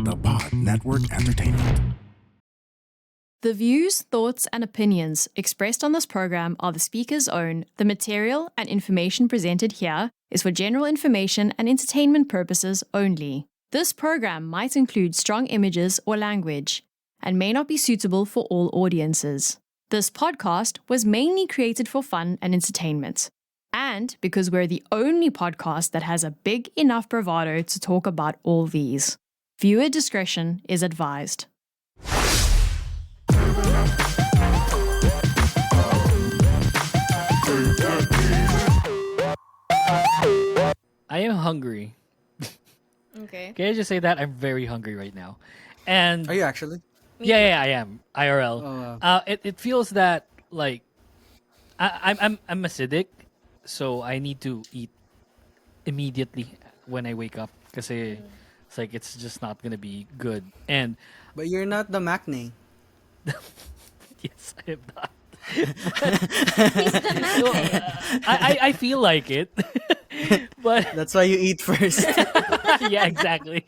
the Pod Network Entertainment. The views, thoughts, and opinions expressed on this program are the speaker's own. The material and information presented here is for general information and entertainment purposes only. This program might include strong images or language and may not be suitable for all audiences. This podcast was mainly created for fun and entertainment. And because we're the only podcast that has a big enough bravado to talk about all these. Viewer discretion is advised. I am hungry. Okay. Can I just say that I'm very hungry right now? And Are you actually? yeah, I am IRL. Oh, wow. It feels that like I'm acidic, so I need to eat immediately when I wake up because it's like it's just not gonna be good. And But you're not the Macne. yes, I am not. He's the man. So, I feel like it, but That's why you eat first. yeah, exactly.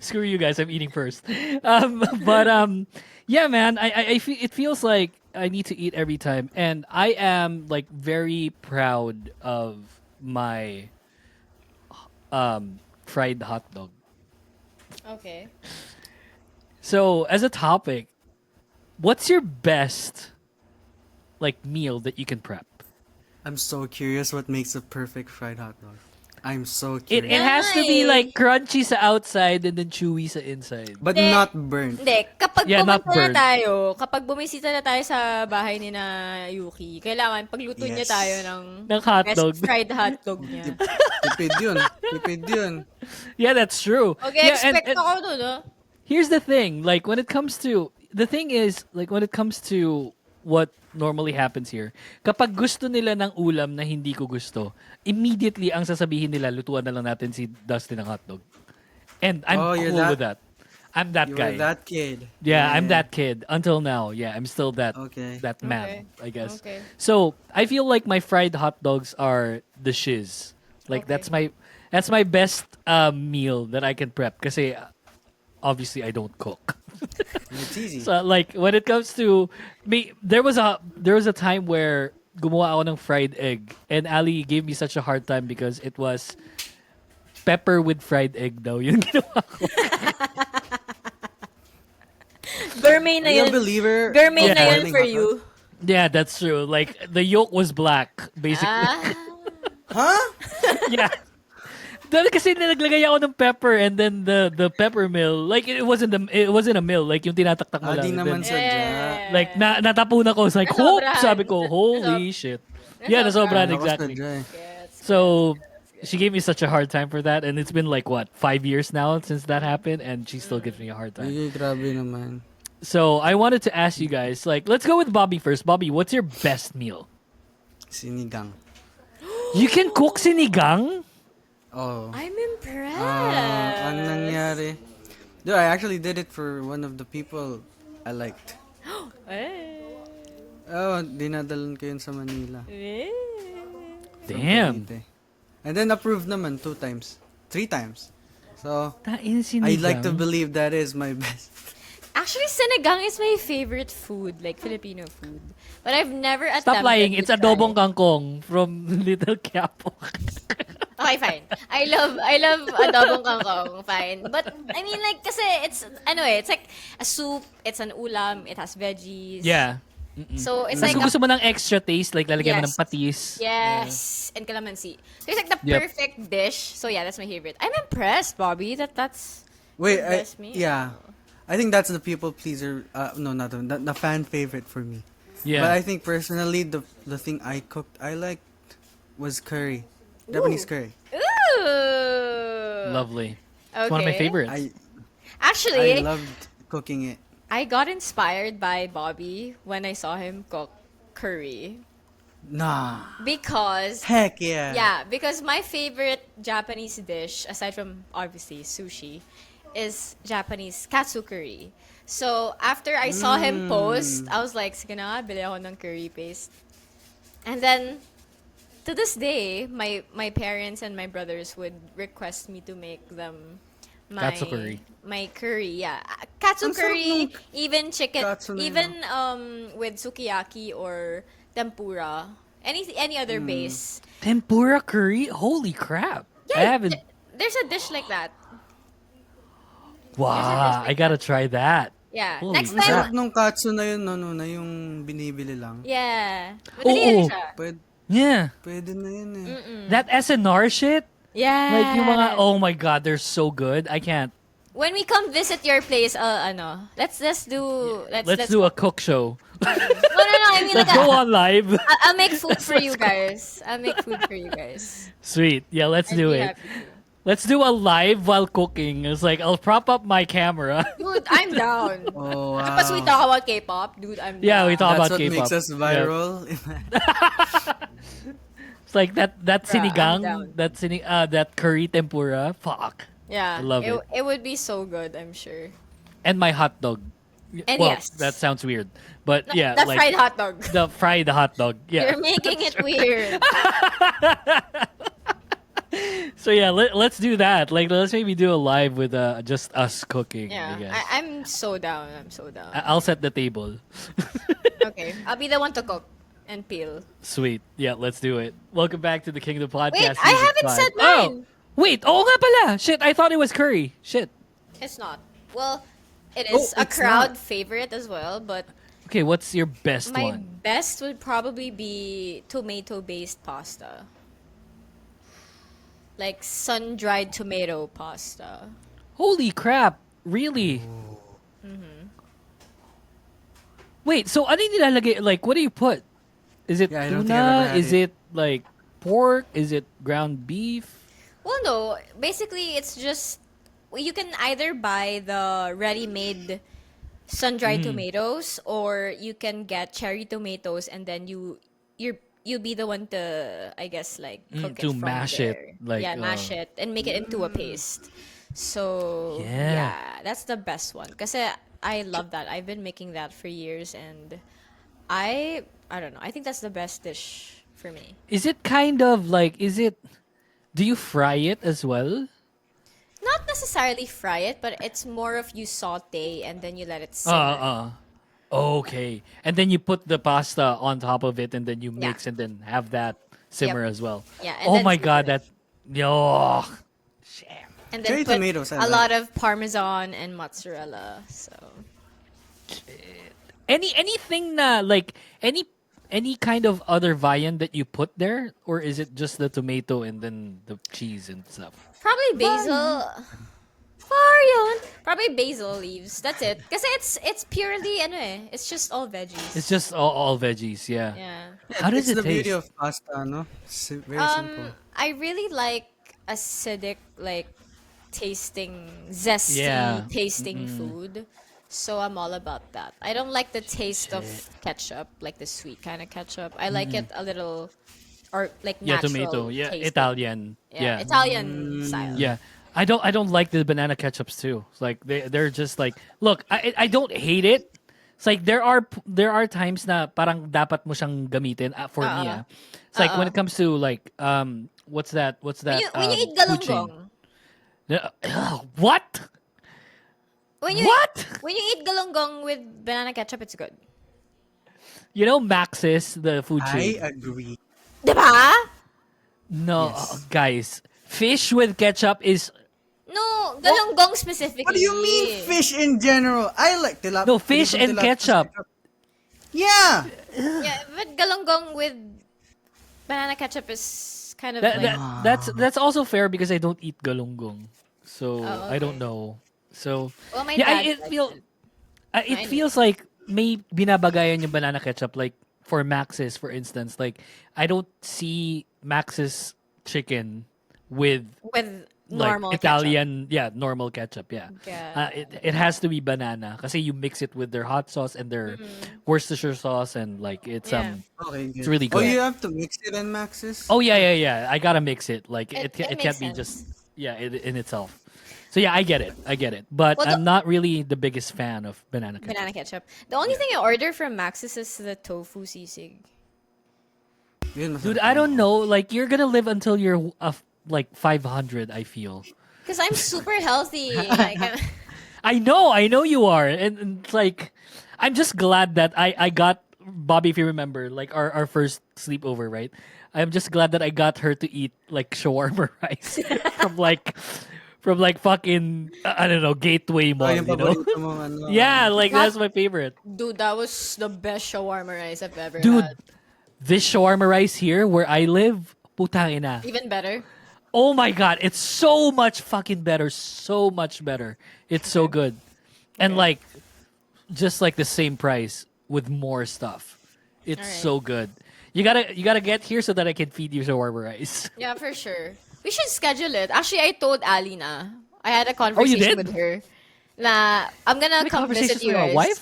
Screw you guys, I'm eating first. Yeah, man, I feel it feels like I need to eat every time, and I am like very proud of my fried hot dog. Okay. So, as a topic, what's your best like meal that you can prep? I'm so curious what makes a perfect fried hot dog. I'm so It curious. has to be Nice. like crunchy sa outside and then chewy sa inside. But Hindi. not burnt. Hindi, kapag Yeah, not pumunta na burnt. tayo, kapag bumisita na tayo sa bahay ni na Yuki, kailangan pagluto niya Yes. tayo ng Ng hot best dog. fried hot dog niya. Tipid yun. Tipid yun. Yeah, that's true. Okay, Yeah, expect ako doon, no? here's the thing, like when it comes to what normally happens here, kapag gusto nila ng ulam na hindi ko gusto, immediately ang sasabihin nila, lutuan na lang natin si Dustin ng hotdog. And I'm Oh, you're cool that- with that. I'm that You guy. were that kid. Yeah, I'm that kid until now. Yeah, I'm still that Okay. that man, Okay. I guess. Okay. So I feel like my fried hot dogs are the shiz. Like Okay. that's my best meal that I can prep. Kasi obviously I don't cook. And it's easy. So like when it comes to me, there was a time where gumawa ako ng fried egg, and Ali gave me such a hard time because it was pepper with fried egg daw yung ginawa ko. Gourmet na Are you a yun. believer? Gourmet of na yun boiling for hot dog? you. Yeah, that's true. Like the yolk was black, basically. Ah, Huh? Yeah. Dahil kasi naglagay ako ng pepper and then the pepper mill, like it wasn't a mill, like yung tinataktak mo lang. Di And naman then, sadya. like natapon ako. It's like, hope, Nasobrahan. sabi ko, holy shit. Yeah, nasobrahan, Ako exactly. sadya eh. So she gave me such a hard time for that, and it's been like what 5 years now since that happened, and she still gives me a hard time. Ay, grabe naman. So I wanted to ask you guys, like, let's go with Bobby first. Bobby, what's your best meal? Sinigang. You can cook sinigang? Oh. I'm impressed. Ang nangyari. Dude, I actually did it for one of the people I liked. Eh. Oh, dinadalan ko yun sa Manila. Eh. From Damn. Cavite. And then approved naman 2 times. 3 times. So, That is sinigang. I'd like to believe that is my best. Actually, sinigang is my favorite food, like Filipino food. But I've never attempted Stop lying. to It's try adobong it. kangkong from Little Quiapo. Okay, fine. I love adobong kangkong, fine. But I mean, like, kasi it's like a soup. It's an ulam. It has veggies. Yeah. So it's Tapos like kung gusto mo ng extra taste, like lalagyan mo Yes. ng patis. yes, and calamansi. So it's like the Yep. perfect dish. So yeah, that's my favorite. I'm impressed, Bobby. That's Wait, the best meal. yeah. I think that's the people pleaser. No, not the fan favorite for me. Yeah. But I think personally, the thing I cooked I liked was curry, Japanese curry. Ooh. Lovely. It's one of my Okay. favorites. I Actually, loved cooking it. I got inspired by Bobby when I saw him cook curry Nah. because Heck yeah. yeah, because my favorite Japanese dish aside from obviously sushi is Japanese katsu curry. So after I saw him post, I was like, sige na nga, bili ako ng curry paste. And then to this day, my parents and my brothers would request me to make them my Katsu curry. my curry, yeah. Katsu Ang sarap curry, nung even chicken, katsu na yun, even with sukiyaki or tempura, any other base. Tempura curry? Holy crap. I Yeah, haven't. there's a dish like that. Wow, I gotta try that. Yeah. Holy Next Ang time, sarap nung katsu na yun, no, na yung binibili lang. yeah. Oo. Madali rin siya. Pwede, Yeah. pwede na yun eh. That SNR shit? Yeah. Like yung mga, oh my god, they're so good. I can't. When we come visit your place, let's do Let's do a cook show. No, I mean Let's like go on live. I'll make food for you guys. Sweet. Yeah, let's I'd do be it. happy to. Let's do a live while cooking. It's like I'll prop up my camera. Dude, I'm down. Oh, wow. Tapos we talk about K-pop, dude. I'm down. Yeah, we talk That's about what K-pop. makes us Yeah. viral. It's like that I'm down. sinigang, that curry tempura. Fuck. Yeah, I love it. It would be so good, I'm sure. And my hot dog. And well, yes. that sounds weird, but yeah, The like fried hot dog. the fried hot dog. Yeah. You're making it weird. So yeah, let's do that. Like let's maybe do a live with just us cooking. I Yeah, guess. I'm so down. I'll set the table. Okay, I'll be the one to cook and peel. Sweet. Yeah, let's do it. Welcome back to the Kingdom Podcast. Wait, I Season haven't 5. said Oh, mine. wait. Oh nga pala. Shit, I thought it was curry. Shit. It's not. Well, it is a it's crowd not. favorite as well, but Okay, what's your best my one? best would probably be tomato-based pasta. Like sun-dried tomato pasta. Holy crap. Really? Wait, so ano yung nilalagay? Like, what do you put? Is it Yeah, I don't think I've ever tuna? had Is it. it like pork? Is it ground beef? Well, no. Basically, it's just you can either buy the ready-made sun-dried tomatoes, or you can get cherry tomatoes, and then you'll be the one to, I guess, like cook to it from mash it, there. like, yeah, mash it and make it into a paste. So Yeah. that's the best one. Cause I love that. I've been making that for years, and I don't know. I think that's the best dish for me. Is it kind of like, do you fry it as well? Not necessarily fry it, but it's more of you saute and then you let it simmer. Okay. And then you put the pasta on top of it and then you Yeah. mix and then have that simmer Yep. as well. Yeah, and Oh then my season god, it. yo. Sham. And Cherry then put tomatoes, I a like. lot of parmesan and mozzarella. So Anything na like any kind of other viand that you put there, or is it just the tomato and then the cheese and stuff? probably basil. Variant. Probably basil leaves. That's it. Kasi it's purely it's just all veggies. It's just all veggies, yeah. Yeah. How does It's it the taste? beauty of pasta, no? Very simple. I really like acidic, like tasting, zesty Yeah. tasting food. So I'm all about that. I don't like the taste of ketchup, like the sweet kind of ketchup. I like it a little, or like Yeah, natural. tomato. Yeah, tasting. Italian. Yeah. Italian style. Yeah. I don't like the banana ketchups too. It's like they're just like, look, I don't hate it. It's like there are times na parang dapat mo siyang gamitin for me. It's like when it comes to like what's that When you eat poutine. galunggong, What? when you What? when you eat galunggong with banana ketchup, it's good. You know Maxis, the food I chain. agree. Diba? No, Yes. guys, fish with ketchup is No, galunggong specifically. What do you mean fish in general? I like tilapia. No, fish and ketchup. Yeah. Yeah, but galunggong with banana ketchup is kind of that, like that's also fair because I don't eat galunggong, so Oh, I don't okay. know. So well, my yeah, dad it likes feel it. it Mine feels like may binabagayan yung banana ketchup like for Max's, for instance. Like I don't see Max's chicken with with like normal Italian, normal ketchup, yeah. Yeah. It has to be banana kasi you mix it with their hot sauce and their Worcestershire sauce and like it's Yeah. Okay, good. It's really Oh, good. you have to mix it in Max's? Oh yeah. I gotta mix it. Like It it makes can't be sense. just in itself. So yeah, I get it. But Well, I'm not really the biggest fan of banana ketchup. banana ketchup. The only thing I order from Maxis is the tofu sisig. Yun, Dude, masarap. I don't know. Like you're gonna live until you're like 500. I feel. Because I'm super healthy. Like, I know you are, and like, I'm just glad that I got Bobby. If you remember, like our first sleepover, right? I'm just glad that I got her to eat like shawarma rice from like fucking I don't know Gateway Oh, Mall, yung you know? paborito mong ano. Yeah, like That- that's my favorite, dude, that was the best shawarma rice I've ever dude. had. This shawarma rice here where I live, putang ina. Even better. Oh my god, it's so much fucking better, so much better. It's so good, and like just like the same price with more stuff. It's Alright. so good. You gotta get here so that I can feed you shawarma rice. Yeah, for sure. We should schedule it. Actually, I told Ali na. I had a you conversation did? with her. Na, I'm gonna Like come visit conversations you with my guys.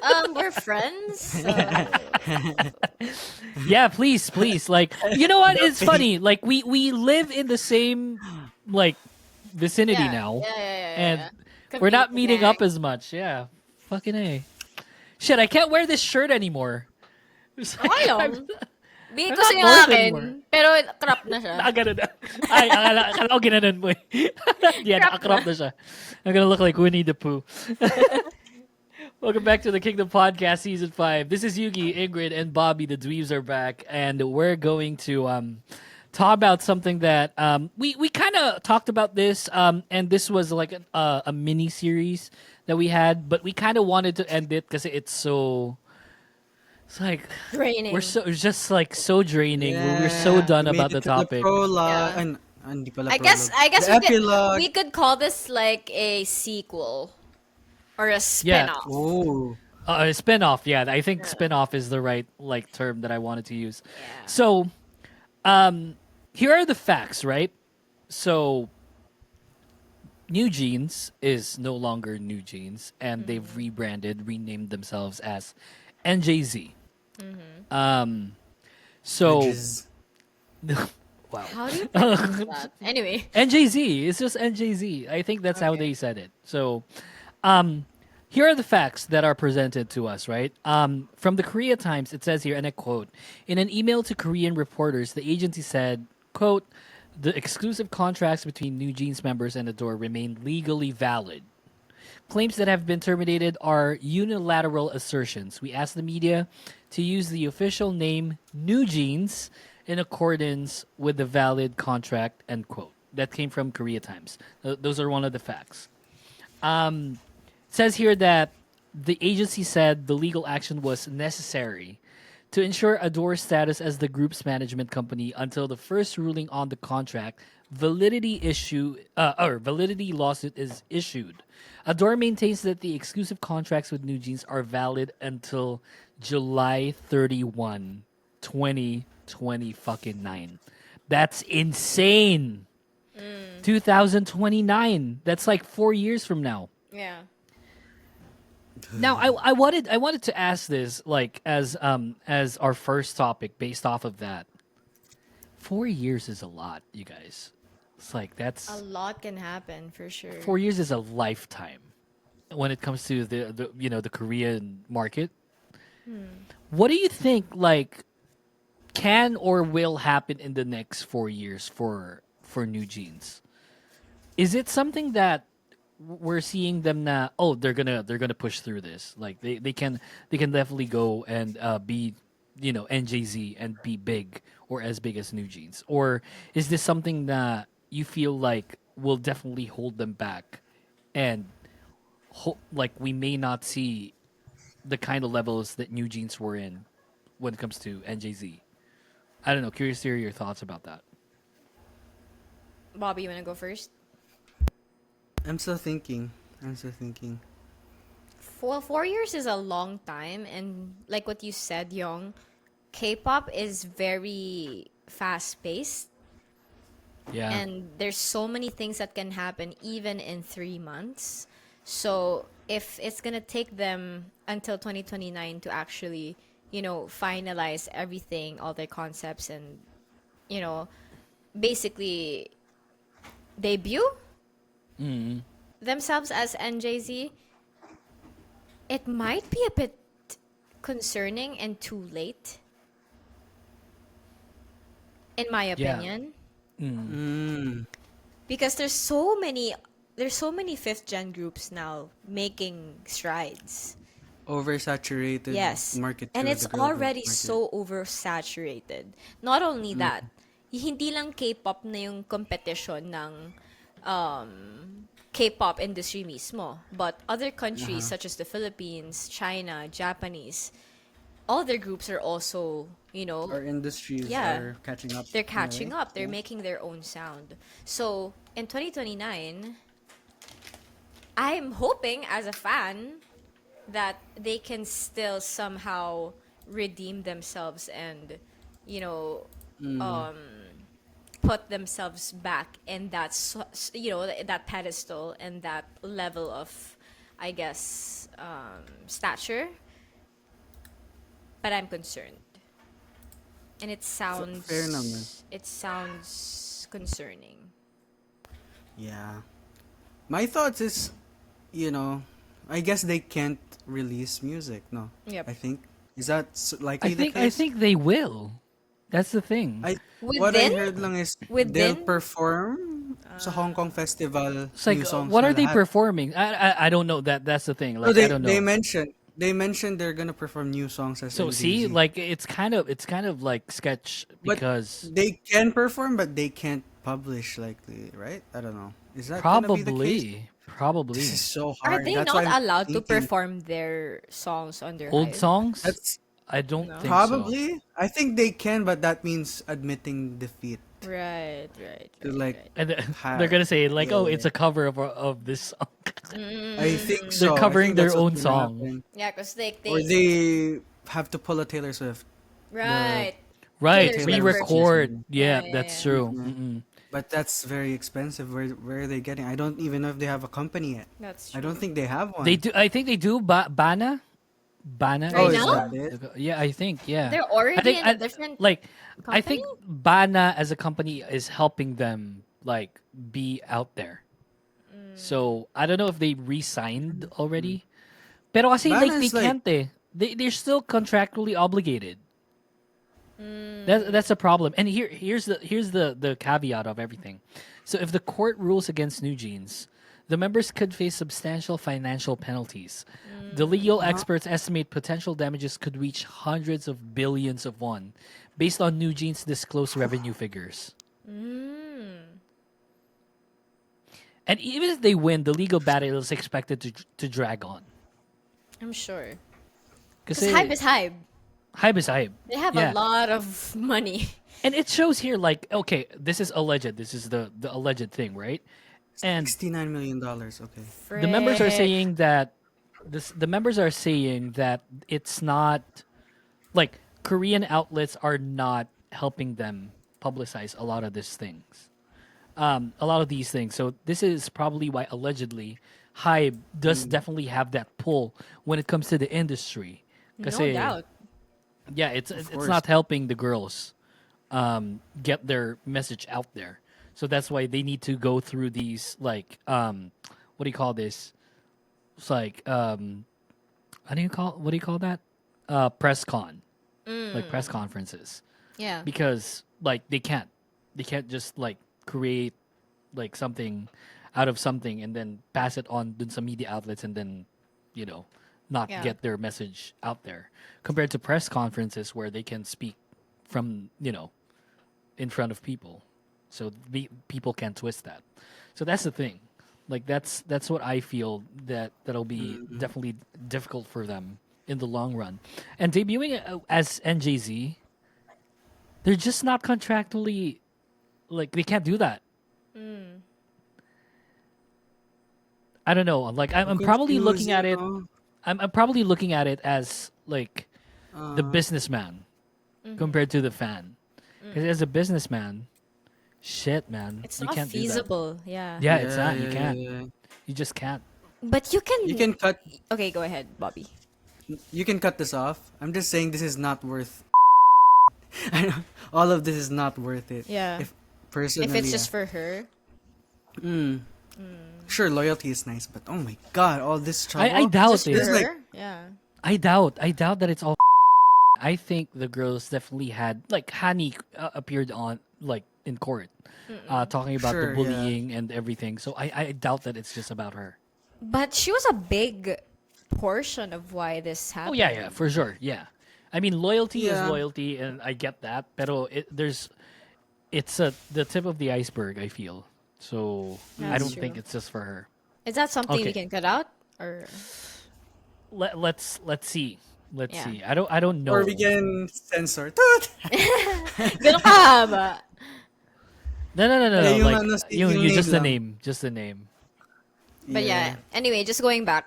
wife. We're friends. So. Yeah, please. Like, you know what? It's funny. Like we live in the same like vicinity Yeah, now, yeah. and we're not meeting up as much. Yeah, fucking a. Shit, I can't wear this shirt anymore. It's like, Okay I'm- lang. Bigay I'm ko sa not yung bored akin. anymore. Pero crop na siya. Nakaganon na. Ay, akala ko ginanon mo eh. Yeah, nakakrop na siya. I'm gonna look like Winnie the Pooh. Welcome back to the Kingdom Podcast Season 5. This is Yugi, Ingrid, and Bobby. The Dweebs are back, and we're going to talk about something that we kind of talked about this, and this was like a mini series that we had, but we kind of wanted to end it because it's so. It's like Draining. we're so it's just like so draining. We're so done we made about the it to topic. prologue. Yeah. Hindi pala I guess prologue. The epilogue. we could call this like a sequel or a spin-off. Oh. A spin-off, yeah. I think spin-off is the right like term that I wanted to use. So, here are the facts, right? So, NewJeans is no longer NewJeans, and they've renamed themselves as NJZ. So, Edges. wow. How do you pronounce that? Anyway. NJZ. It's just NJZ. I think that's how they said it. So, here are the facts that are presented to us, right? From the Korea Times, it says here, and I quote, in an email to Korean reporters, the agency said, quote, the exclusive contracts between NewJeans members and Adore remain legally valid. Claims that have been terminated are unilateral assertions. We asked the media to use the official name NewJeans in accordance with the valid contract, end quote. That came from Korea Times. Those are one of the facts. It says here that the agency said the legal action was necessary to ensure Adore's status as the group's management company until the first ruling on the contract validity lawsuit is issued. Adore maintains that the exclusive contracts with NewJeans are valid until July 31, 2020 fucking 9. That's insane. 2029. That's like 4 years from now. Yeah. Now, I wanted to ask this like as our first topic based off of that. 4 years is a lot, you guys. It's like that's A lot can happen for sure. 4 years is a lifetime when it comes to the the Korean market. What do you think like can or will happen in the next 4 years for NewJeans? Is it something that we're seeing them now? Oh, they're gonna push through this. Like they can definitely go and be NJZ and be big or as big as NewJeans, or is this something that you feel like will definitely hold them back, and like we may not see the kind of levels that NewJeans were in when it comes to NJZ? I don't know. Curious to hear your thoughts about that. Bobby, you wanna go first? I'm still thinking. Well, 4 years is a long time, and like what you said, Young, K-pop is very fast-paced, Yeah. and there's so many things that can happen even in 3 months. So if it's gonna take them until 2029 to actually, finalize everything, all their concepts, and basically debut themselves as NJZ, it might be a bit concerning and too late, in my opinion. because there's so many fifth gen groups now making strides. Oversaturated Yes. market And too, it's the girl group already market. so oversaturated. Not only that, hindi lang K-pop na yung competition ng K-pop industry mismo, but other countries such as the Philippines, China, Japanese, all their groups are also, Our industries yeah, are catching up. they're in a catching way. up. They're making their own sound. So, in 2029, I'm hoping as a fan that they can still somehow redeem themselves and, you know, put themselves back in that, that pedestal and that level of, I guess, stature. But I'm concerned. And Fair naman. it sounds concerning. Yeah. My thoughts is, I guess they can't release music. No. Yep. I think is that I likely the think I case? think they will. That's the thing. What I Within heard lang is they'll within perform sa Hong Kong festival It's like, new songs what na are they lahat. performing? I don't know. That's the thing. No, Like, I don't they know. mentioned they're gonna perform new songs as So see, NJZ. like it's kind of like sketch But because they can perform, but they can't publish likely, right? I don't know. Is that gonna be the case? probably This is so are hard. they That's not why I'm allowed to thinking perform their songs on their old Hive? songs. that's I don't No. think so. probably. I think they can, but that means admitting defeat. Right, To like, And ha- they're gonna say like, "Oh, yeah. it's a cover of this song." I think so. They're I covering think their that's what's own gonna song. happen. Yeah, because Or they have to pull a Taylor Swift. right. Right, Taylor Swift re-record. version. Yeah, Yeah, that's yeah. true. Mhm. Mm-mm. But that's very expensive. Where are they getting? I don't even know if they have a company yet. That's I true. don't think they have one. They do. I think they do. Bana. Oh, Right is now? that it? Yeah, I think. Yeah. They're I already think in a different like I company? think Bana as a company is helping them like be out there. So I don't know if they re-signed already. Pero kasi like Bana they is like can't eh. They're still contractually obligated. That's a problem. And here's the caveat of everything. So if the court rules against NewJeans, the members could face substantial financial penalties. The legal experts estimate potential damages could reach hundreds of billions of won, based on NewJeans' disclosed revenue figures. And even if they win, the legal battle is expected to drag on. I'm sure. Because Because Hive is Hive. hype is hype. They have Yeah. a lot of money. And it shows here, like, okay, this is alleged. This is the alleged thing, right? And $69 million. Okay. the members are Frick. saying that the members are saying that it's not like Korean outlets are not helping them publicize a lot of these things. A lot of these things. So this is probably why allegedly Hybe does definitely have that pull when it comes to the industry. No Kasi, doubt. yeah, it's course. not helping the girls get their message out there. So that's why they need to go through these like what do you call this? It's like what do you call that? Press con. Like press conferences. Yeah. Because like they can't just like create like something out of something and then pass it on dun sa media outlets and then not Yeah. get their message out there compared to press conferences where they can speak from in front of people, so people can twist that. So that's the thing, like that's what I feel that'll be definitely difficult for them in the long run. And debuting as NJZ, they're just not contractually, like they can't do that. I don't know. Like I'm probably looking at it. I'm probably looking at it as like the businessman compared to the fan. Because as a businessman, shit, man, It's you not can't feasible. Yeah. do that. Yeah, it's not. You can't. Yeah. You just can't. But you can. You can cut. Okay, go ahead, Bobby. You can cut this off. I'm just saying this is not worth. I know, all of this is not worth it. Yeah. If personally, If it's just for her. sure, loyalty is nice, but oh my god, all this trouble. I doubt Just for it. It's like- her? Yeah. I doubt that it's all. I think the girls definitely had like Hani appeared on like in court, talking about Sure, the yeah. bullying and everything. So I doubt that it's just about her. But she was a big portion of why this Oh happened. yeah, for sure. Yeah, I mean loyalty is Yeah. loyalty, and I get that. Pero it's the tip of the iceberg. I feel so. I That's don't true. think it's just for her. Is that something we Okay. can cut out? Or Let's see. Let's Yeah. see. I don't know. Or we can censor. Toot! Ganun kahaba. No. Yung Like ano, you speaking just the name lang. name, just the name. But yeah, anyway, just going back,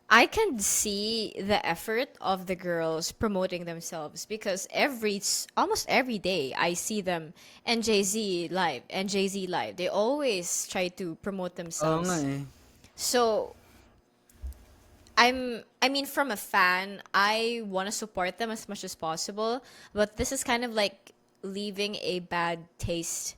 I can see the effort of the girls promoting themselves because almost every day I see them NJZ live, NJZ live. They always try to promote Oo themselves. nga eh. So I mean from a fan, I want to support them as much as possible, but this is kind of like leaving a bad taste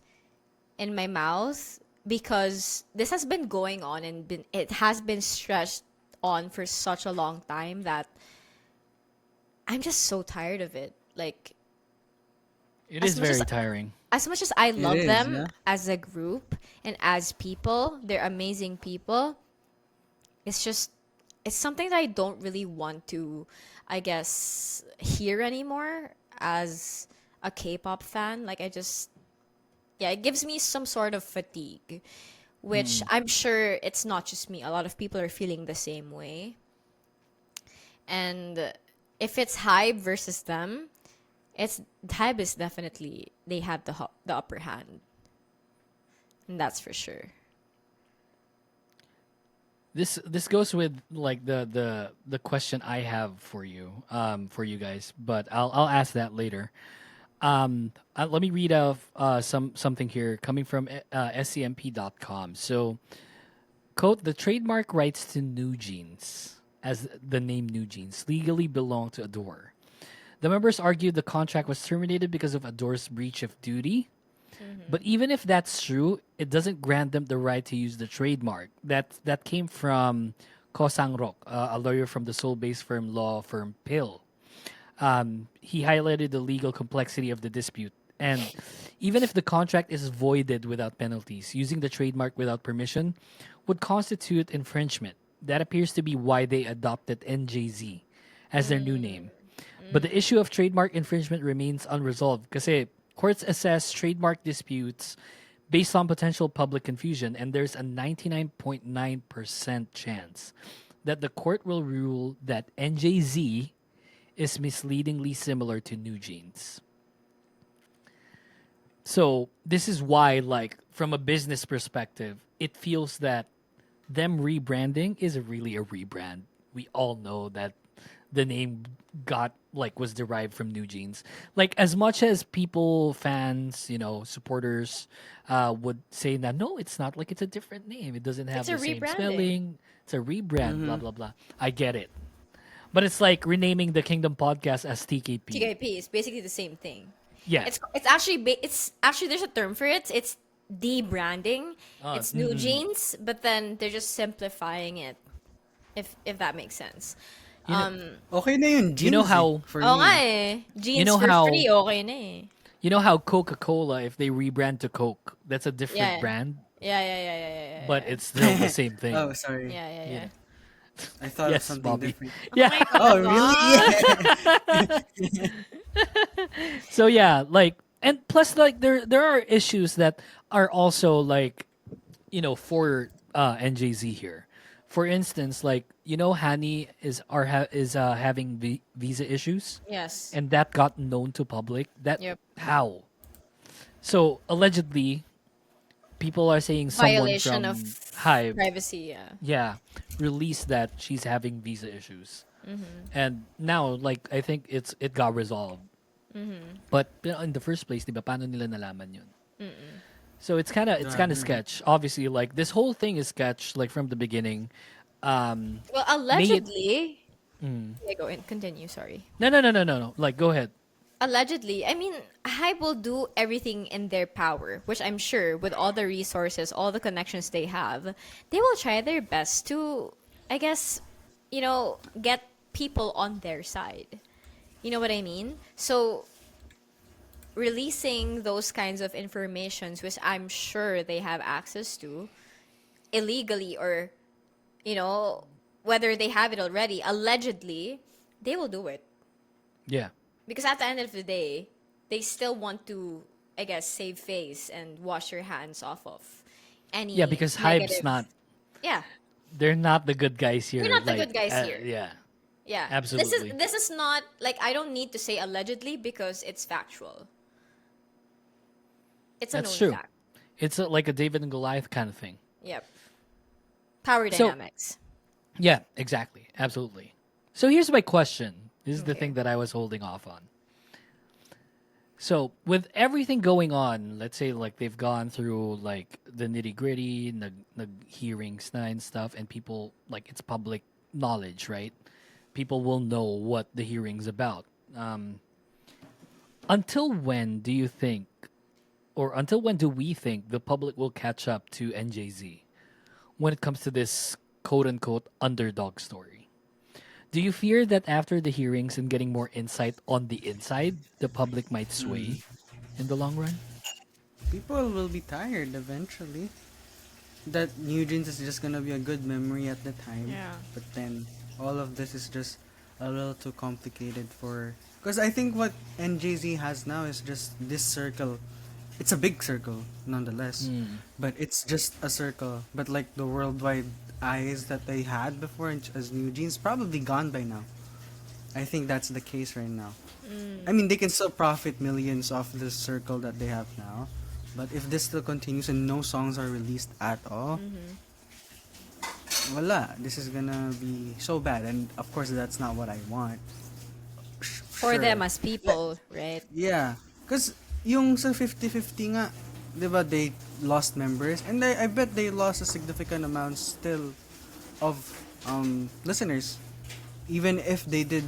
in my mouth because this has been going on and it has been stressed on for such a long time that I'm just so tired of it. Like It As is much very as- tiring. as much as I love is, them yeah. as a group and as people, they're amazing people. It's something that I don't really want to, I guess, hear anymore as a K-pop fan. Like it gives me some sort of fatigue, which I'm sure it's not just me. A lot of people are feeling the same way. And if it's Hybe versus them, it's Hybe is definitely they have the upper hand, and that's for sure. This goes with like the question I have for you guys, but I'll ask that later. Let me read out something here coming from scmp.com. So, quote, the trademark rights to NewJeans, as the name NewJeans, legally belong to Adore. The members argued the contract was terminated because of Adore's breach of duty. But even if that's true, it doesn't grant them the right to use the trademark. That came from Ko Sang-rok, a lawyer from the Seoul-based law firm Pill. He highlighted the legal complexity of the dispute. And even if the contract is voided without penalties, using the trademark without permission would constitute infringement. That appears to be why they adopted NJZ as their new name. But the issue of trademark infringement remains unresolved because courts assess trademark disputes based on potential public confusion, and there's a 99.9% chance that the court will rule that NJZ is misleadingly similar to NewJeans. So this is why, like, from a business perspective, it feels that them rebranding is really a rebrand. We all know that the name was derived from NewJeans. Like, as much as people, fans, supporters would say that no, it's not, like, it's a different name. It doesn't have It's a the same rebranding. spelling. It's a rebrand, blah blah blah. I get it. But it's like renaming the Kingdom podcast as TKP. TKP is basically the same thing. Yeah. It's actually there's a term for it. It's debranding. It's NewJeans, but then they're just simplifying it. If that makes sense. Okay na yun, You know jeans how- for Oo me. nga eh. Jeans know for how- free, okay na eh. You know how Coca-Cola, if they rebrand to Coke, that's a different Yeah. brand, Yeah. but it's still the same thing. Oh, sorry. Yeah. I thought Yes, of something Bobby. different. Yeah. Oh, really? Yeah. So yeah, like, and plus, like, there are issues that are also like, for NJZ here. For instance, like, Hani is having visa issues, Yes. and that got known to public. That Yep. how? So allegedly, people are saying someone Violation from of Hive, privacy, yeah. released that she's having visa issues, Mm-hmm. and now, like, I think it got resolved. Mm-hmm. But in the first place, diba, paano nila nalaman yun? So it's kind of sketch. Obviously, like, this whole thing is sketch, like, from the beginning. Well, allegedly. Yeah, go in. Continue. Sorry. No. Like, go ahead. Allegedly, I mean, Hype will do everything in their power, which I'm sure, with all the resources, all the connections they have, they will try their best to, I guess, get people on their side. You know what I mean? So, releasing those kinds of informations, which I'm sure they have access to illegally, or whether they have it already, allegedly, they will do it. Yeah. Because at the end of the day, they still want to, I guess, save face and wash your hands off of any Yeah, because Hype's negative. not. Yeah, They're not the good guys here. you're not the Like, good guys here. yeah, Yeah, absolutely. This is not like, I don't need to say allegedly because it's factual. It's a That's known true. fact. It's like a David and Goliath kind of thing. Yep. Power So- dynamics. Yeah, exactly. Absolutely. So here's my question. This is the Okay. thing that I was holding off on. So with everything going on, let's say like they've gone through like the nitty gritty, the hearings na and stuff, and people like it's public knowledge, right? People will know what the hearing's about. Until when do you think, or until when do we think the public will catch up to NJZ when it comes to this quote unquote underdog story? Do you fear that after the hearings and getting more insight on the inside, the public might sway in the long run? People will be tired eventually. That NewJeans is just gonna be a good memory at the time. Yeah. But then all of this is just a little too complicated for. Because I think what NJZ has now is just this circle. It's a big circle, nonetheless. But it's just a circle. But like the worldwide eyes that they had before as NewJeans, probably gone by now. I think that's the case right now. I mean, they can still profit millions off this circle that they have now. But if this still continues and no songs are released at all, voila, this is gonna be so bad. And of course, that's not what I want. For Sure. them as people, right? Yeah. Because yung sa 50-50 nga, di ba, they lost members. And I bet they lost a significant amount still of listeners. Even if they did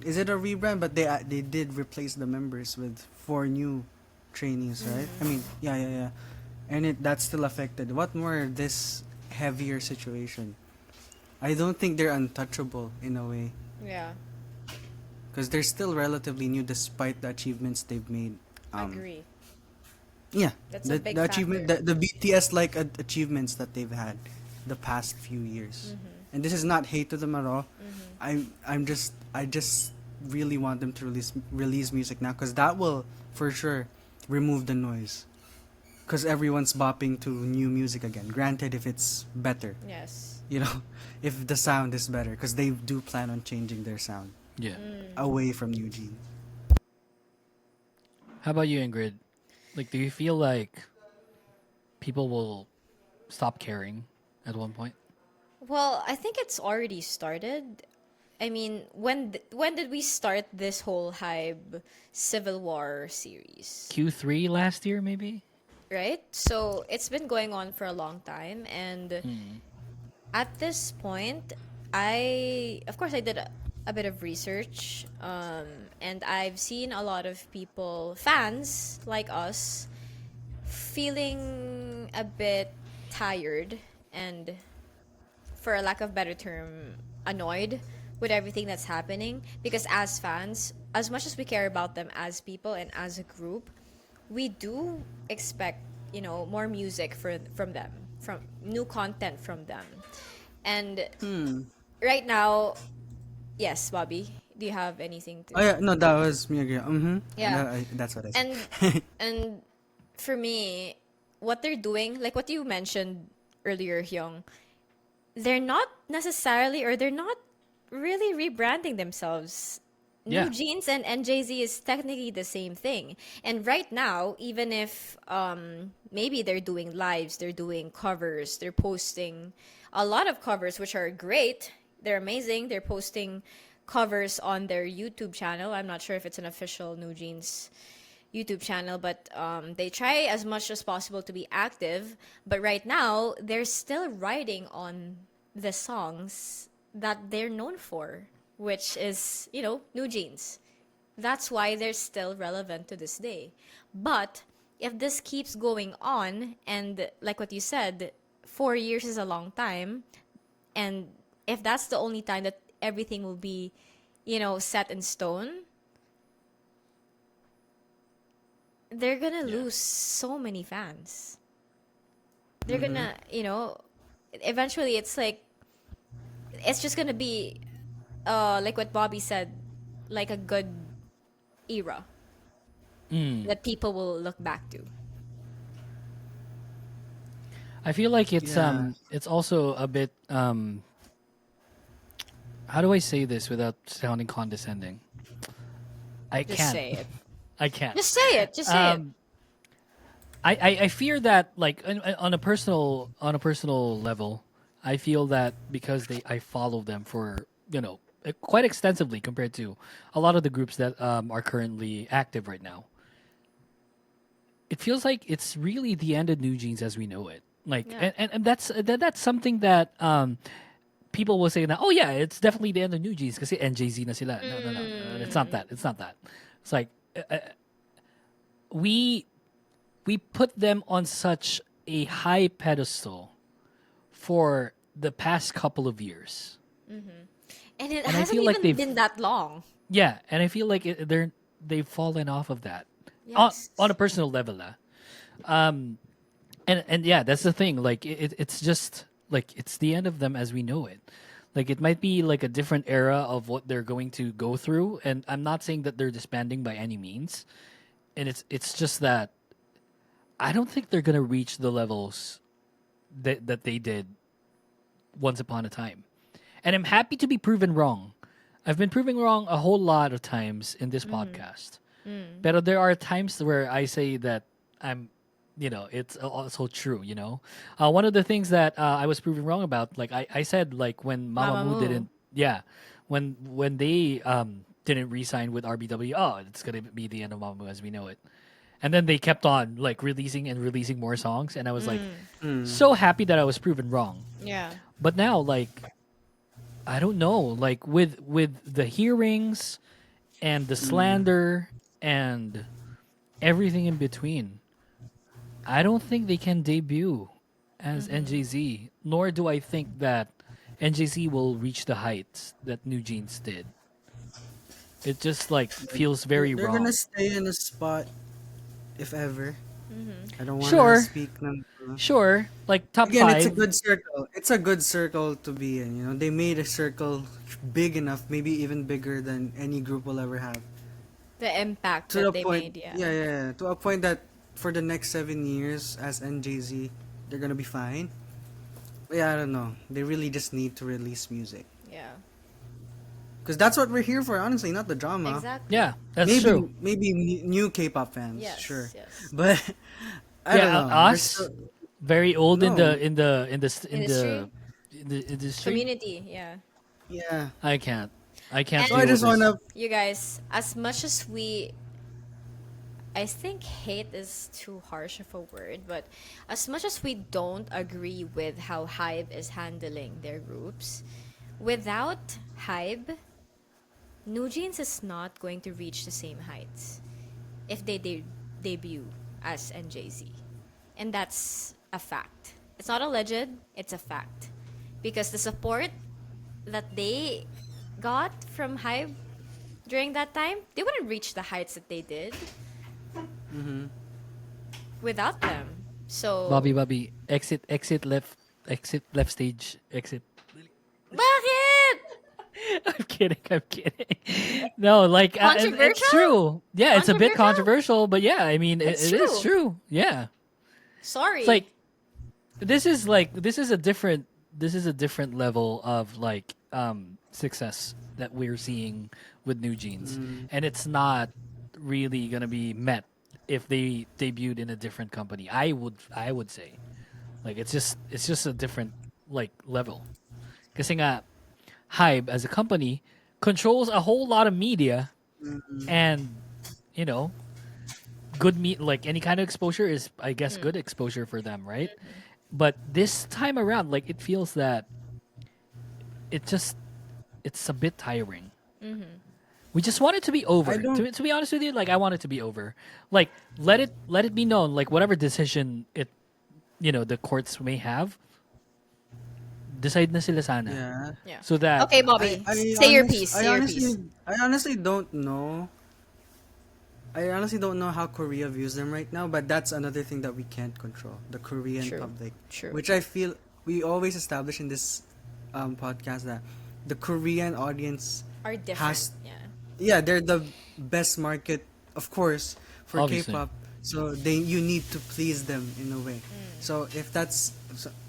is it a rebrand? But they did replace the members with 4 new trainees, right? I mean, yeah. And that's still affected. What more this heavier situation? I don't think they're untouchable in a way. Yeah, Because they're still relatively new despite the achievements they've made. agree. Yeah, That's a big the achievement, the factor. BTS like achievements that they've had the past few years. And this is not hate to them at all. I just really want them to release music now because that will for sure remove the noise. Because everyone's bopping to new music again. Granted, if it's better, Yes. if the sound is better, because they do plan on changing their sound Yeah. away from NewJeans. How about you, Ingrid? Like, do you feel like people will stop caring at one point? Well, I think it's already started. I mean, when did we start this whole Hybe Civil War series? Q3 last year, maybe? Right? So it's been going on for a long time, and at this point, of course I did a bit of research, and I've seen a lot of people, fans like us, feeling a bit tired and, for a lack of better term, annoyed with everything that's happening, because as fans, as much as we care about them as people and as a group, we do expect, more music from them, from new content from them. And right now, yes, Bobby, do you have anything to? Oh yeah, no, that was me again. Yeah. That's what I said. And for me, what they're doing, like what you mentioned earlier, Hyung, they're not necessarily, or they're not really rebranding themselves. Yeah. NewJeans and NJZ is technically the same thing. And right now, even if maybe they're doing lives, they're doing covers, they're posting a lot of covers, which are great. They're amazing. They're posting covers on their YouTube channel. I'm not sure if it's an official NewJeans YouTube channel, but they try as much as possible to be active. But right now, they're still riding on the songs that they're known for, which is, NewJeans. That's why they're still relevant to this day. But if this keeps going on, and like what you said, 4 years is a long time, and if that's the only time that everything will be, set in stone, they're gonna lose so many fans. They're gonna, eventually it's just gonna be, like what Bobby said, like a good era that people will look back to. I feel like Yeah. it's also a bit how do I say this without sounding condescending? I Just can't. say it. I can't. Just say it. Just say it. I fear that like on a personal level, I feel that because I follow them for quite extensively compared to a lot of the groups that are currently active right now. It feels like it's really the end of New Jeans as we know it. Like Yeah. and that's something that people will say now. Oh yeah, it's definitely the end of New Jeans kasi NJZ na sila. No. It's not that. It's not that. It's like we we put them on such a high pedestal for the past couple of years. And it And I hasn't feel like even been that long. yeah, and I feel like they've fallen off of that Yes. on a personal level. And yeah, that's the thing. Like it's just like it's the end of them as we know it. Like it might be like a different era of what they're going to go through, and I'm not saying that they're disbanding by any means. And it's just that I don't think they're gonna reach the levels that they did once upon a time. And I'm happy to be proven wrong. I've been proven wrong a whole lot of times in this podcast. But there are times where I say that I'm, it's also true, one of the things that I was proven wrong about, like I said, like when Mamamoo Mamamoo. didn't, yeah, when they didn't re-sign with RBW, oh, it's going to be the end of Mamamoo as we know it. And then they kept on like releasing and releasing more songs. And I was like so happy that I was proven wrong. Yeah. But now, like, I don't know, like with the hearings and the slander and everything in between, I don't think they can debut as NJZ. Nor do I think that NJZ will reach the heights that NewJeans did. It just like feels very They're wrong. gonna stay in a spot, if ever. I don't want to Sure. speak. Sure, like top Again, it's a five. good circle. It's a good circle to be in. They made a circle big enough, maybe even bigger than any group will ever have. The impact To that the they point, made, yeah. yeah, to a point that for the next 7 years as NJZ, they're gonna be fine. But yeah, I don't know. They really just need to release music Yeah. because that's what we're here for. Honestly, not the drama. Exactly. Yeah, that's maybe true. maybe new K-pop fans, Yes, sure, yes. but I Yeah, don't know. We're us still- very old in No. the industry. Community, yeah. yeah. I can't And deal So I with just this. wanna. you guys, as much as I think hate is too harsh of a word, but as much as we don't agree with how Hybe is handling their groups, without Hybe, NewJeans is not going to reach the same heights if they debut as NJZ. And that's a fact. It's not alleged, it's a fact. Because the support that they got from Hybe during that time, they wouldn't reach the heights that they did without them. So, Bobby, exit left stage, exit. bakit? I'm kidding. No, like it's Controversial? true. Yeah, it's a bit Controversial? controversial, but yeah, I mean, It's it is true. true. Yeah, Sorry. it's like this is a different level of like success that we're seeing with NewJeans, and it's not really gonna be met if they debuted in a different company. I would say, like it's just a different like level. Kasi nga, Hybe as a company controls a whole lot of media, and you know, like any kind of exposure is, I guess, good exposure for them, right? But this time around, like it feels that it's a bit tiring. We just want it to be over. I don't- To be honest with you, like I want it to be over. Like let it be known, like whatever decision the courts may have, decide na sila sana. Yeah. yeah. So that Okay, Bobby, say your piece. Say your piece. I honestly don't know I honestly don't know how Korea views them right now, but that's another thing that we can't control. The Korean True. public. True. Which I feel we always establish in this podcast that the Korean audience Are different. has Yeah. they're the best market, of course, for Obviously. K-pop. So you need to please them in a way. So if that's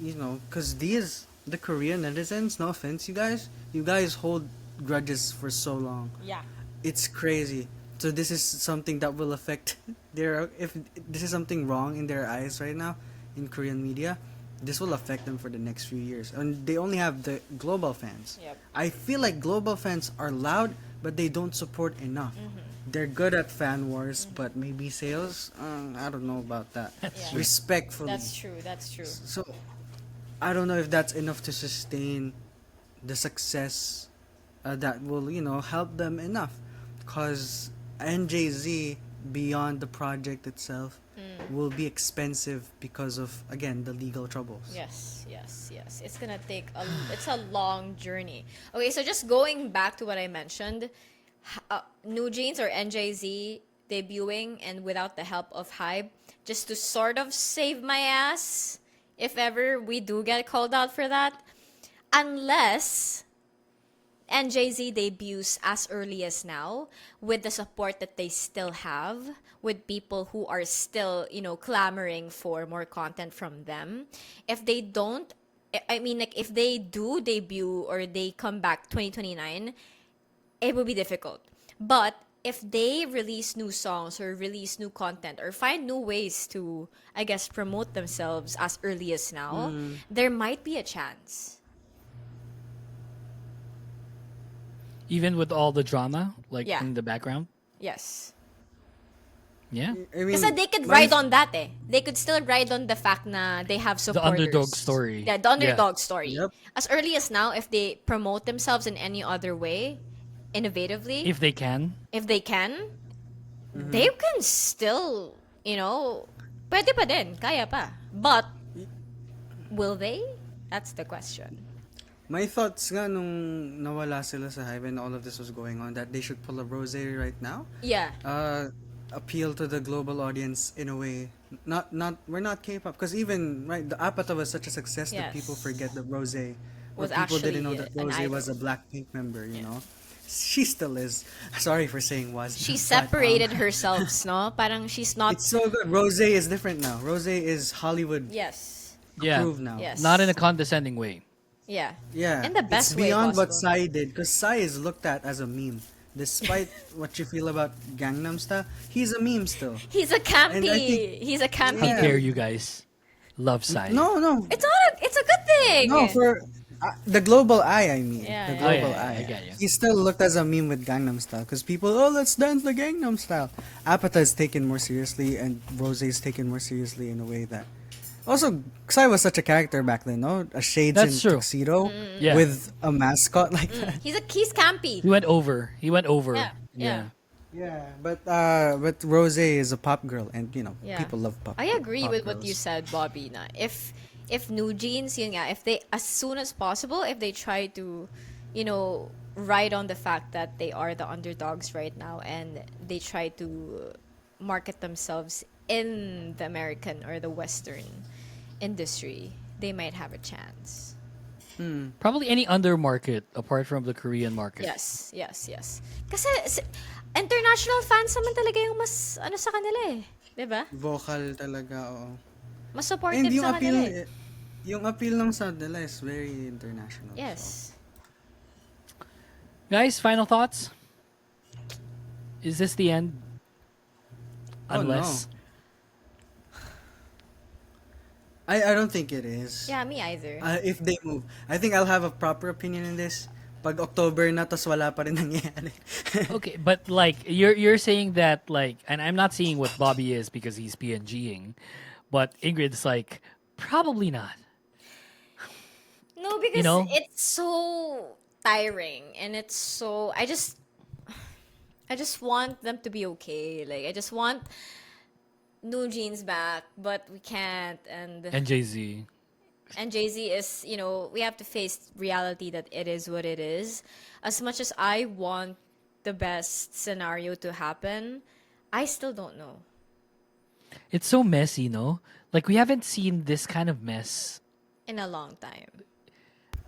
because the Korean netizens, no offense, you guys hold grudges for so long. Yeah. It's crazy. So this is something that will affect their if this is something wrong in their eyes right now in Korean media. This will affect them for the next few years. And they only have the global fans. Yep. I feel like global fans are loud, but they don't support enough. They're good at fan wars, but maybe sales, I don't know about that. That's true. Respectfully. That's true. That's true. So, I don't know if that's enough to sustain the success that will, help them enough. Because NJZ, beyond the project itself, will be expensive because of, again, the legal troubles. Yes. It's gonna take it's a long journey. Okay, so just going back to what I mentioned, NewJeans or NJZ debuting and without the help of Hype, just to sort of save my ass if ever we do get called out for that, unless NJZ debuts as early as now with the support that they still have with people who are still, clamoring for more content from them. If they don't, I mean, like, if they do debut or they come back 2029, it will be difficult. But if they release new songs or release new content or find new ways to, I guess, promote themselves as early as now, there might be a chance. Even with all the drama, like Yeah. in the background. Yes. Yeah. I mean, Kasi they could my- ride on that eh. They could still ride on the fact na they have supporters. underdog story. Yeah, the underdog story. Yep. As early as now, if they promote themselves in any other way, innovatively, If they can. they can, they can still, pwede pa din, kaya pa. But, will they? That's the question. My thoughts nga nung nawala sila sa Hive and all of this was going on, that they should pull a Rose right now. Yeah. Appeal to the global audience in a way. We're not K-pop because even right, the Apata was such a success that Yes. people forget that Rose Was people didn't know actually that an Rose was a idol. Blackpink member. You know, she still is. Sorry for saying was. She but, separated herself, no? Parang she's not... It's so good. Rose is different now. Rose is Hollywood Yes. Yeah. approved now. Yes. Not in a condescending way. Yeah. Yeah, In the best it's way beyond what possible. Psy did, because Psy is looked at as a meme. Despite what you feel about Gangnam Style, he's a meme still. He's a campy. And I think- He's a campy. How Yeah. dare you guys love Psy? No. It's a good thing. No, for the global eye, I mean. Yeah, The yeah. global Oh, yeah, eye. I get you. He's still looked as a meme with Gangnam Style because people, let's dance the Gangnam Style. Apata is taken more seriously and Rose is taken more seriously in a way that. Also, Psy was such a character back then, no? A shades That's and true. tuxedo Yeah. with a mascot like that. He's campy. He went over. Yeah. Yeah, but Rose is a pop girl, and Yeah. people love pop. I agree pop with what girls. you said, Bobby. Na if NewJeans, yun nga, if they, as soon as possible, if they try to, ride on the fact that they are the underdogs right now, and they try to market themselves in the American or the Western industry, they might have a chance. Probably any under market apart from the Korean market. Yes. Kasi international fans naman talaga yung mas sa kanila eh. 'Di ba? Vocal talaga, oo. Mas supportive And yung sa appeal, kanila eh. yung appeal ng sound nila is very international. Yes. Guys, final thoughts? Is this the end? Oh, Unless I don't think it is. Yeah, me either. If they move, I think I'll have a proper opinion in this. Pag October na, tas wala pa rin nangyayari. okay, but like you're saying that like, and I'm not seeing what Bobby is because he's PNGing, but Ingrid's like probably not. No, because know? it's so tiring and it's so I just want them to be okay. Like I just want NewJeans back, but we can't and Jay-Z. Jay-Z is, we have to face reality that it is what it is. As much as I want the best scenario to happen, I still don't know. It's so messy, no? Like we haven't seen this kind of mess. In a long time.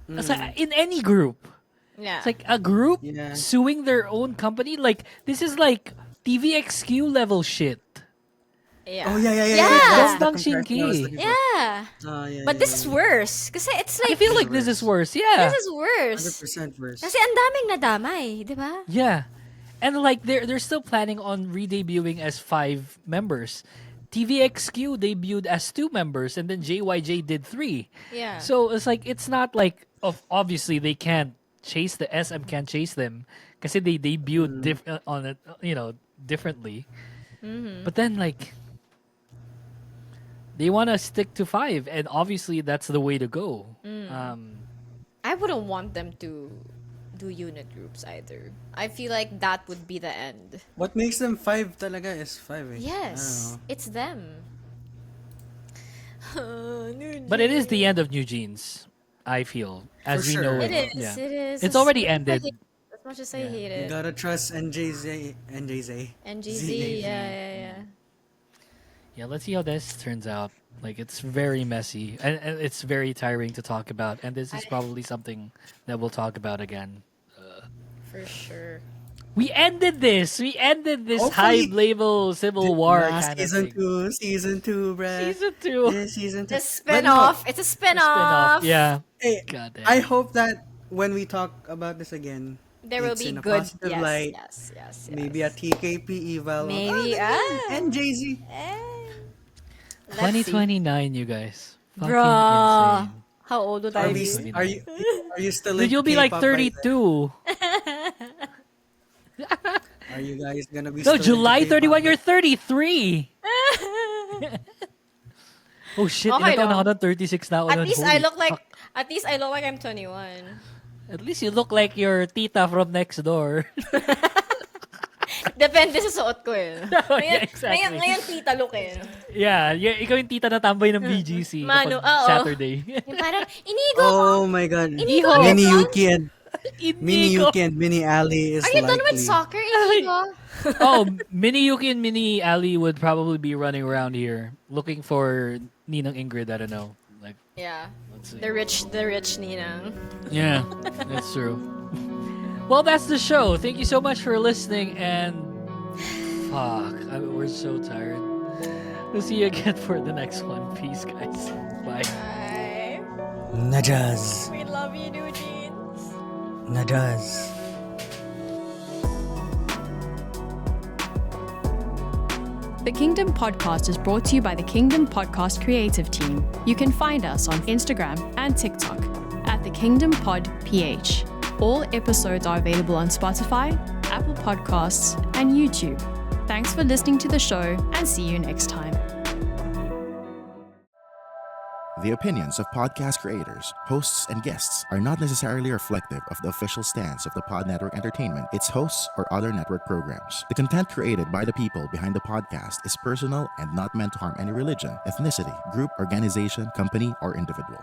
It's like, in any group. Yeah. It's like a group Yeah. suing their own company. Like this is like TVXQ level shit. yeah. Oh, yeah. Yeah. That's the Dong comparison I was Shinki. looking for. Yeah. Yeah, But this is worse. Kasi it's I like, feel like this is worse. Yeah. this is worse. 100% worse. Kasi ang daming nadamay, di ba? Yeah. And like they're still planning on re-debuting as 5 members. TVXQ debuted as 2 members and then JYJ did 3. Yeah. So it's like it's not like obviously they can't chase the SM can't chase them kasi they debuted on it differently. But then like they want to stick to 5 and obviously that's the way to go. I wouldn't want them to do unit groups either. I feel like that would be the end. What makes them 5 talaga is 5 eh. Yes. It's them. But it is the end of NewJeans, I feel, as For we sure. know It it. is. Yeah. It is. It's already ended. As much as I hate You it. gotta trust NJZ. NGZ. Yeah. Yeah, let's see how this turns out. Like it's very messy and it's very tiring to talk about. And this is probably something that we'll talk about again. For sure. We ended this. We ended this Hopefully- high label civil war Yeah, kind season of thing. season 2, bruh. Season 2. Yeah, season 2. The spin-off. It's a spin-off. Yeah. Hey, God damn. I hope that when we talk about this again, There will it's be in a good. positive Yes, light. yes. Maybe a TKP eval. Maybe, And Jay-Z. Let's see. 2029, you guys. Fucking Bruh. insane. How old would Are I we? be? Are you still? Dude, into you'll be like K-pop by then? 32. Are you guys gonna be? No, still July into 31, K-pop you're 33. Oh shit, Okay ilan taon lang. na ako nun? 36 na ako At nun. least Holy I look like. fuck. At least I look like I'm 21. At least you look like your tita from next door. Depende sa suot ko eh. Yeah, exactly. Ngayon tita look eh. Yeah, ikaw yung tita na tambay ng BGC Mano, kapag oo. Saturday. Yung parang, inigo ko. Oh my God! Inigo Mini ko. Yuki and Mini Inigo. Yuki and Mini Ali is Are you done with likely. soccer, Inigo? Oh, Mini Yuki and Mini Ali would probably be running around here looking for Ninang Ingrid. I don't know. Like, Yeah. let's see. The rich Ninang. Yeah, that's true. Well, that's the show. Thank you so much for listening, and fuck, we're so tired. We'll see you again for the next one. Peace, guys. Bye. Bye. Najaz, We love you, NewJeans. Najaz. The Kingdom Podcast is brought to you by the Kingdom Podcast creative team. You can find us on Instagram and TikTok at the Kingdom Pod PH. All episodes are available on Spotify, Apple Podcasts, and YouTube. Thanks for listening to the show and see you next time. The opinions of podcast creators, hosts, and guests are not necessarily reflective of the official stance of the Pod Network Entertainment, its hosts, or other network programs. The content created by the people behind the podcast is personal and not meant to harm any religion, ethnicity, group, organization, company, or individual.